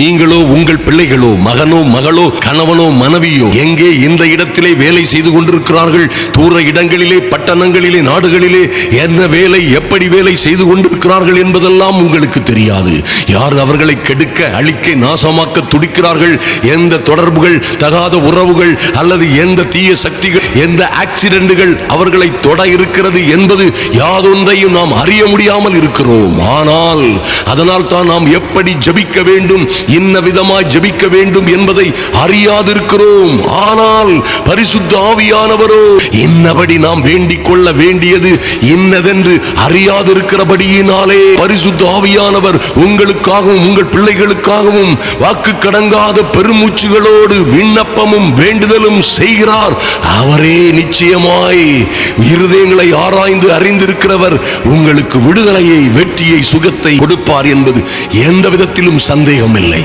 நீங்களோ உங்கள் பிள்ளைகளோ மகனோ மகளோ கணவனோ மனைவியோ எங்கே இந்த இடத்திலே வேலை செய்து கொண்டிருக்கிறார்கள், தூர இடங்களிலே பட்டணங்களிலே நாடுகளிலே என்ன வேலை எப்படி வேலை செய்து கொண்டிருக்கிறார்கள் என்பதெல்லாம் உங்களுக்கு தெரியாது. யார் அவர்களை கெடுக்க அழிக்க நாசமாக்க துடிக்கிறார்கள், எந்த தொடர்புகள் தகாத உறவுகள் அல்லது எந்த தீய சக்திகள் எந்த ஆக்சிடென்ட்கள் அவர்களை தொட இருக்கிறது என்பது யாதொன்றையும் நாம் அறிய முடியாமல் இருக்கிறோம். ஆனால் அதனால் தான் நாம் எப்படி ஜெபிக்க வேண்டும், இன்ன விதமாய் ஜெபிக்க வேண்டும் என்பதை அறியாதிருக்கிறோம். ஆனால் பரிசுத்த ஆவியானவரோ இன்னபடி நாம் வேண்டிக் கொள்ள வேண்டியது இன்னதென்று அறியாதிருக்கிறபடியினாலே பரிசுத்த ஆவியானவர் உங்களுக்காகவும் உங்கள் பிள்ளைகளுக்காகவும் வாக்கு கடங்காத பெருமூச்சுகளோடு விண்ணப்பமும் வேண்டுதலும் செய்கிறார். அவரே நிச்சயமாய் இருதயங்களை ஆராய்ந்து அறிந்திருக்கிறவர் உங்களுக்கு விடுதலையை, வெற்றியை, சுகத்தை கொடுப்பார் என்பது எந்த விதத்திலும் சந்தேகம் இல்லை.